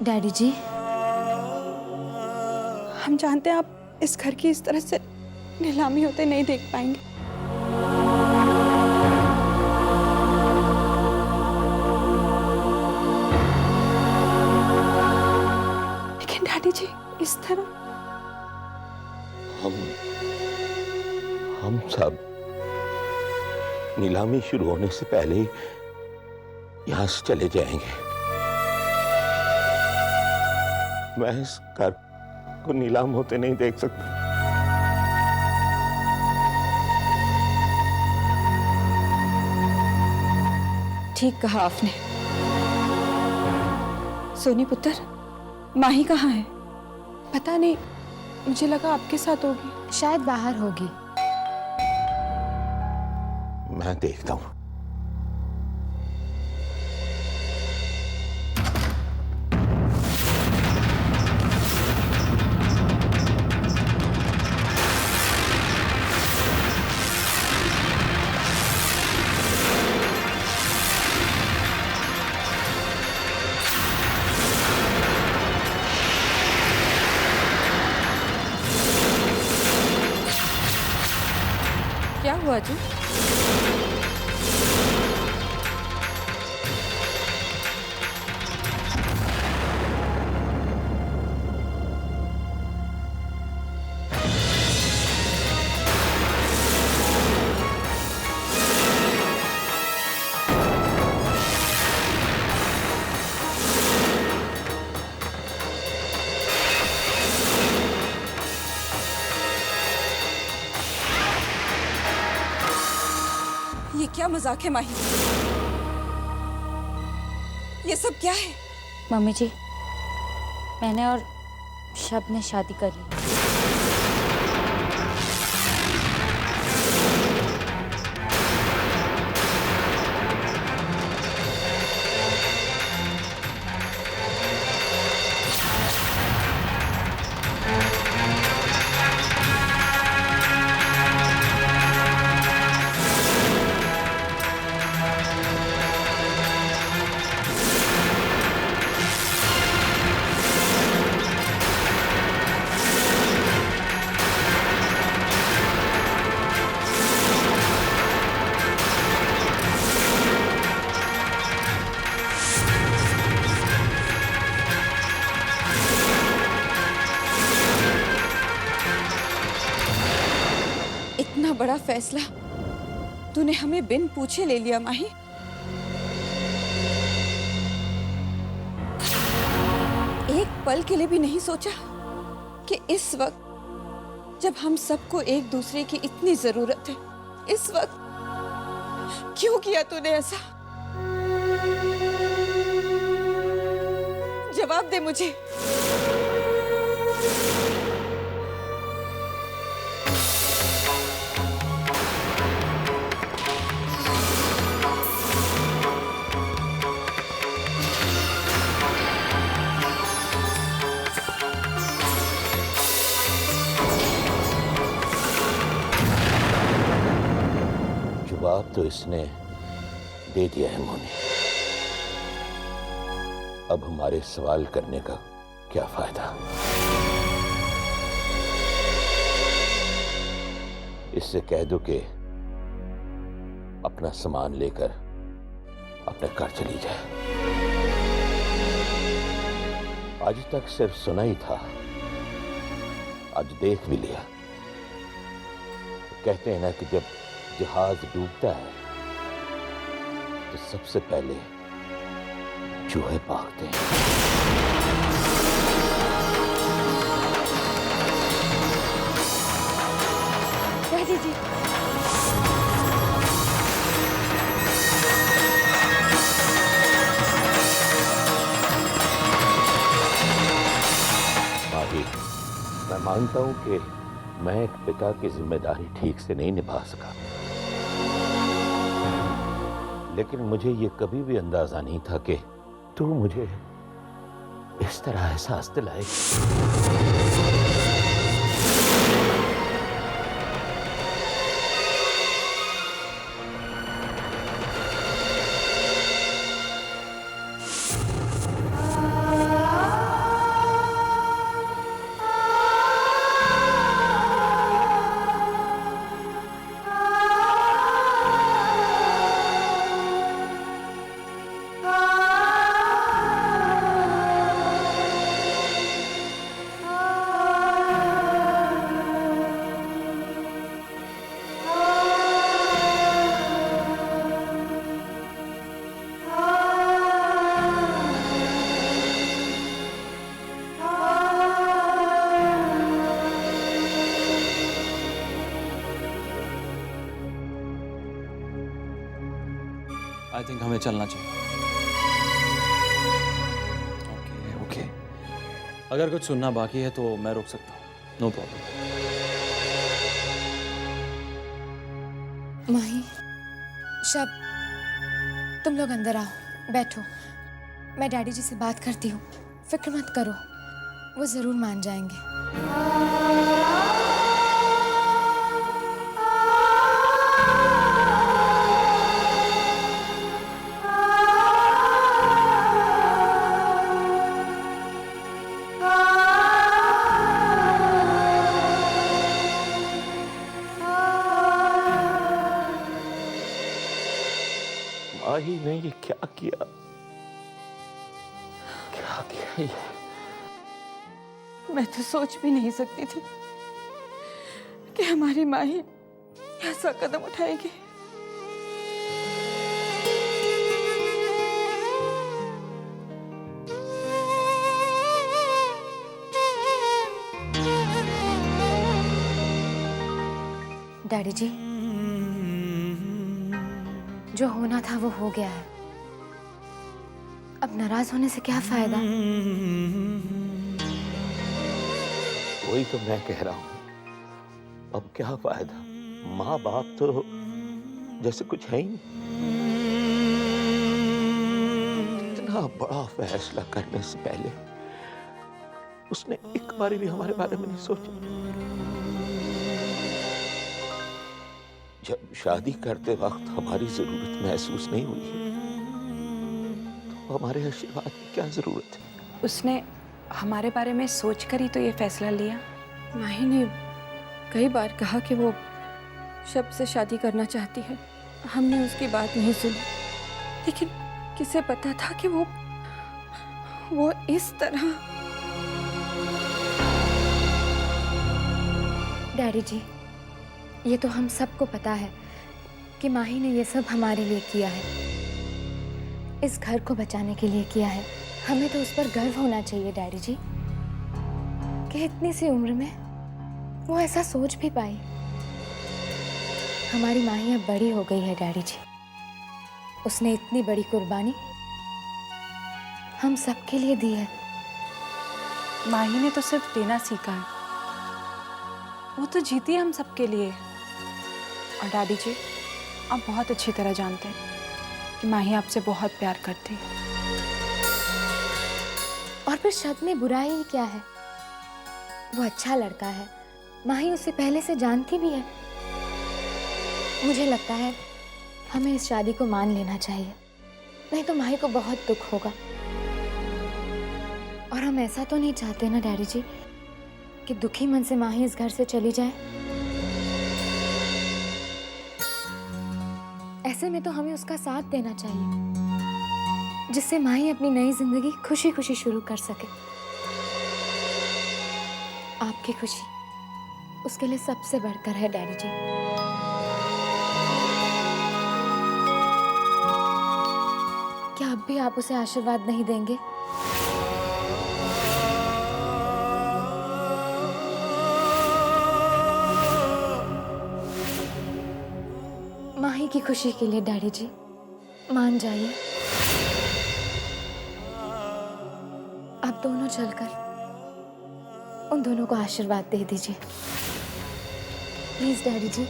Daddy जी, हम जानते हैं आप इस घर की इस तरह से नीलामी होते नहीं देख पाएंगे, लेकिन डैडी जी इस तरह हम सब नीलामी शुरू होने से पहले ही यहां से चले जाएंगे। मैं इस घर को नीलाम होते नहीं देख सकता। ठीक कहा आपने। सोनी पुत्र, माही कहाँ है? पता नहीं, मुझे लगा आपके साथ होगी। शायद बाहर होगी। मैं देखता हूं। क्या हुआ जी? ये क्या मजाक है माही? ये सब क्या है? मम्मी जी, मैंने और शब ने शादी कर ली। इतना बड़ा फैसला तूने हमें बिन पूछे ले लिया माही। एक पल के लिए भी नहीं सोचा कि इस वक्त जब हम सबको एक दूसरे की इतनी जरूरत है, इस वक्त क्यों किया तूने ऐसा? जवाब दे मुझे। जवाब तो इसने दे दिया है मोनी। अब हमारे सवाल करने का क्या फायदा? इससे कह दो कि अपना सामान लेकर अपने घर चली जाए। आज तक सिर्फ सुना ही था, आज देख भी लिया। कहते हैं ना कि जब जहाज डूबता है तो सबसे पहले चूहे भागते हैं। डैडी जी, माही, मैं मानता हूं कि मैं एक पिता की जिम्मेदारी ठीक से नहीं निभा सका, लेकिन मुझे ये कभी भी अंदाजा नहीं था कि तू मुझे इस तरह एहसास दिलाएगी। आई थिंक हमें चलना चाहिए। ओके ओके, अगर कुछ सुनना बाकी है तो मैं रोक सकता हूँ, नो प्रॉब्लम। माही, शब, तुम लोग अंदर आओ, बैठो। मैं डैडी जी से बात करती हूँ, फिक्र मत करो, वो जरूर मान जाएंगे। माही ने ये क्या किया, क्या किया ये? मैं तो सोच भी नहीं सकती थी कि हमारी माँ ही ऐसा कदम उठाएगी। डैडी जी, जो होना था वो हो गया है। अब नाराज होने से क्या फायदा? वही तो मैं कह रहा हूं, अब क्या फायदा? माँ बाप तो जैसे कुछ है ही नहीं। इतना बड़ा फैसला करने से पहले उसने एक बार भी हमारे बारे में नहीं सोचा। जब शादी करते वक्त हमारी जरूरत महसूस नहीं हुई है, तो हमारे आशीर्वाद की क्या जरूरत है? उसने हमारे बारे में सोचकर ही तो ये फैसला लिया। माही ने कई बार कहा कि वो शब से शादी करना चाहती है। हमने उसकी बात नहीं सुनी, लेकिन किसे पता था कि वो इस तरह। डैडी जी, ये तो हम सबको पता है कि माही ने ये सब हमारे लिए किया है, इस घर को बचाने के लिए किया है। हमें तो उस पर गर्व होना चाहिए डैडी जी, कि इतनी सी उम्र में वो ऐसा सोच भी पाई। हमारी माही अब बड़ी हो गई है डैडी जी, उसने इतनी बड़ी कुर्बानी हम सबके लिए दी है। माही ने तो सिर्फ देना सीखा है, वो तो जीती है हम सबके लिए। और डैडी जी, आप बहुत अच्छी तरह जानते हैं कि माही आपसे बहुत प्यार करती है। और फिर शब में बुराई ही क्या है? वो अच्छा लड़का है, माही उसे पहले से जानती भी है। मुझे लगता है हमें इस शादी को मान लेना चाहिए, नहीं तो माही को बहुत दुख होगा। और हम ऐसा तो नहीं चाहते ना डैडी जी कि दुखी मन से माही इस घर से चली जाए। ऐसे में तो हमें उसका साथ देना चाहिए, जिससे माही अपनी नई जिंदगी खुशी खुशी शुरू कर सके। आपकी खुशी उसके लिए सबसे बढ़कर है डैडी जी। क्या अब भी आप उसे आशीर्वाद नहीं देंगे? माही की खुशी के लिए डैडी जी मान जाइए। आप दोनों चलकर उन दोनों को आशीर्वाद दे दीजिए, प्लीज डैडी जी।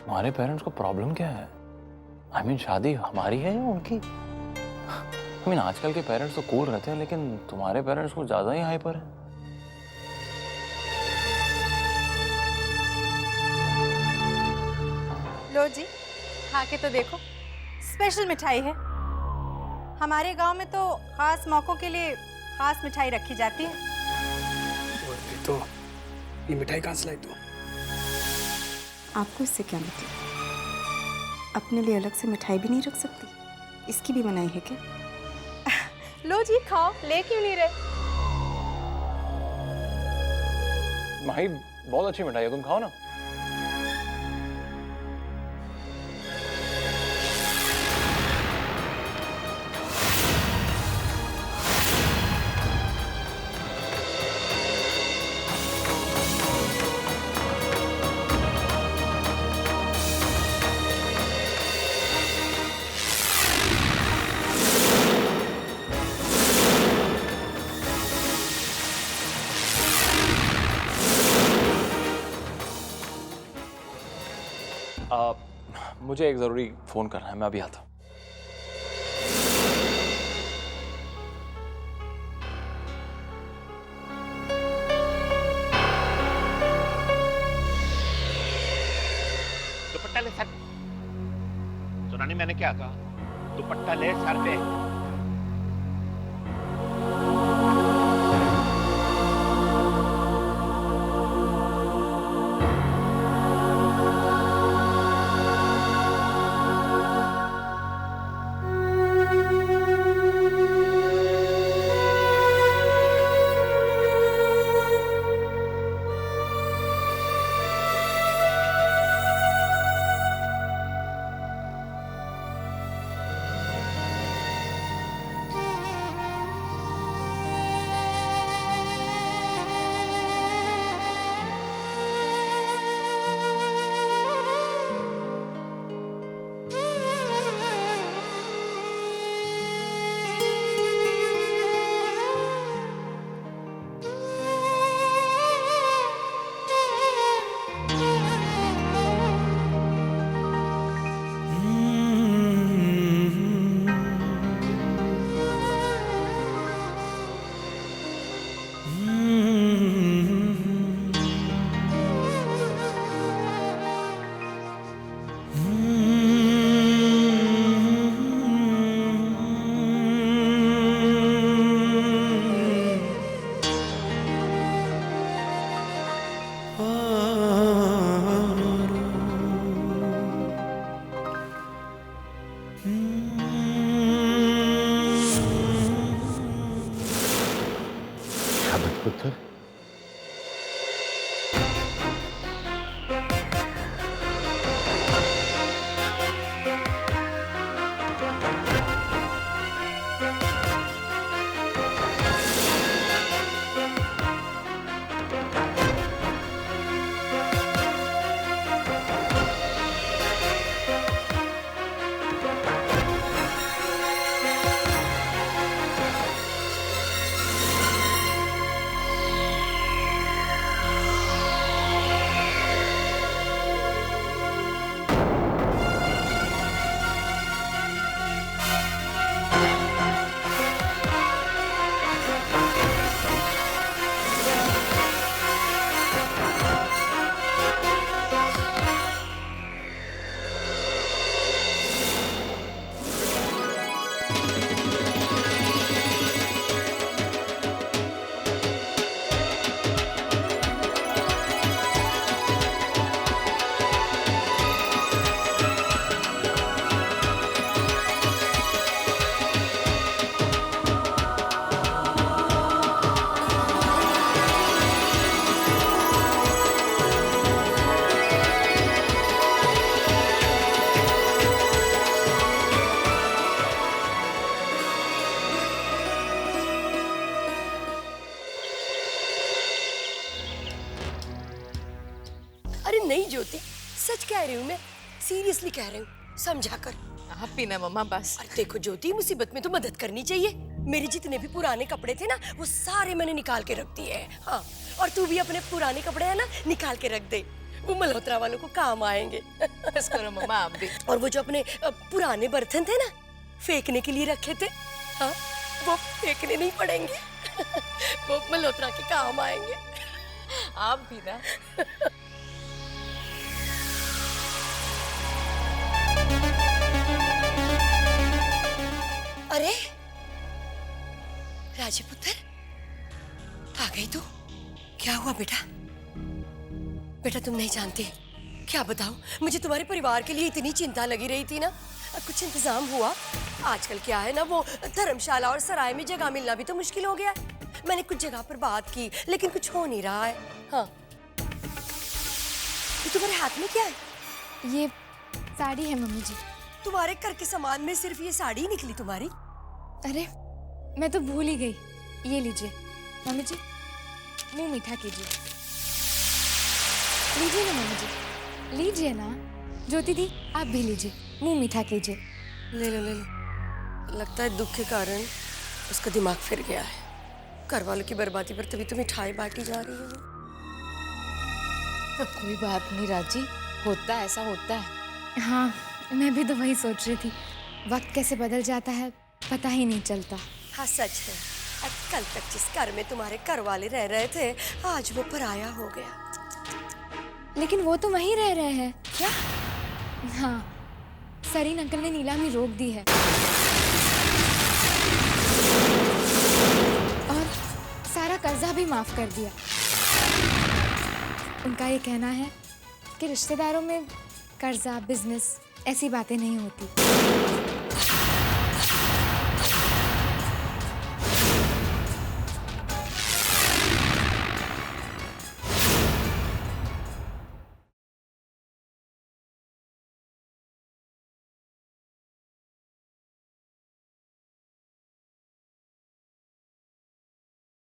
हमारे पेरेंट्स को प्रॉब्लम क्या है? आई मीन शादी हमारी है या उनकी? आई मीन आजकल के पेरेंट्स तो कूल रहते हैं, लेकिन तुम्हारे पेरेंट्स कुछ ज्यादा ही हाइपर है। लो जी, खा के तो देखो, स्पेशल मिठाई है। हमारे गांव में तो खास मौकों के लिए खास मिठाई रखी जाती है। और भी तो ये मिठाई कहाँ से लाई तू? आपको इससे क्या मतलब? अपने लिए अलग से मिठाई भी नहीं रख सकती? इसकी भी मनाही है क्या? लो जी खाओ, ले क्यों नहीं रहे? माही बहुत अच्छी मिठाई है, तुम खाओ ना। मुझे एक ज़रूरी फ़ोन करना है, मैं अभी आता हूँ। दुपट्टा ले सर। सुना नहीं मैंने क्या कहा? दुपट्टा ले सर पे। पुत्र, अरे नहीं ज्योति, सच कह रही हूँ मैं, सीरियसली कह रही हूँ, समझा कर। आप भी ना मम्मा बस। अरे देखो ज्योति, मुसीबत में तो मदद करनी चाहिए। मेरे जितने भी पुराने कपड़े थे ना, वो सारे मैंने निकाल के रख दिए हैं। हाँ, और तू भी अपने पुराने कपड़े है ना निकाल के रख दे, वो मल्होत्रा वालों को काम आएंगे। बस करो मम्मा आप भी। और वो जो अपने पुराने बर्तन थे ना, फेंकने के लिए रखे थे, हाँ, वो फेंकने नहीं पड़ेंगे। वो मल्होत्रा के काम आएंगे। आप भी ना। अरे राजपुत्र, आ गई तू? क्या हुआ बेटा? बेटा तुम नहीं जानते, क्या बताऊं, मुझे तुम्हारे परिवार के लिए इतनी चिंता लगी रही थी ना, कुछ इंतजाम हुआ। आजकल क्या है ना, वो धर्मशाला और सराय में जगह मिलना भी तो मुश्किल हो गया है। मैंने कुछ जगह पर बात की, लेकिन कुछ हो नहीं रहा है। हाँ, ये तुम्हारे हाथ में क्या है? ये साड़ी है मम्मी जी। तुम्हारे घर के सामान में सिर्फ ये साड़ी ही निकली तुम्हारी? अरे मैं तो भूल ही गई। ये लीजिए मम्मी जी, मुंह मीठा कीजिए। लीजिए ना मम्मी जी, लीजिए ना। ज्योति दी आप भी लीजिए, मुंह मीठा कीजिए। ले लो ले लो। लगता है दुख के कारण उसका दिमाग फिर गया है। घर वालों की बर्बादी पर तभी तो मिठाई बांटी जा रही है। कोई बात नहीं राजी, होता है, ऐसा होता है। हाँ, मैं भी तो वही सोच रही थी। वक्त कैसे बदल जाता है पता ही नहीं चलता। हाँ सच है, अब कल तक जिस घर में तुम्हारे घर वाले रह रहे थे आज वो पराया हो गया। लेकिन वो तो वहीं रह रहे हैं। क्या? हाँ, सरीन अंकल ने नीलामी रोक दी है और सारा कर्जा भी माफ कर दिया। उनका ये कहना है कि रिश्तेदारों में कर्जा, बिजनेस ऐसी बातें नहीं होती।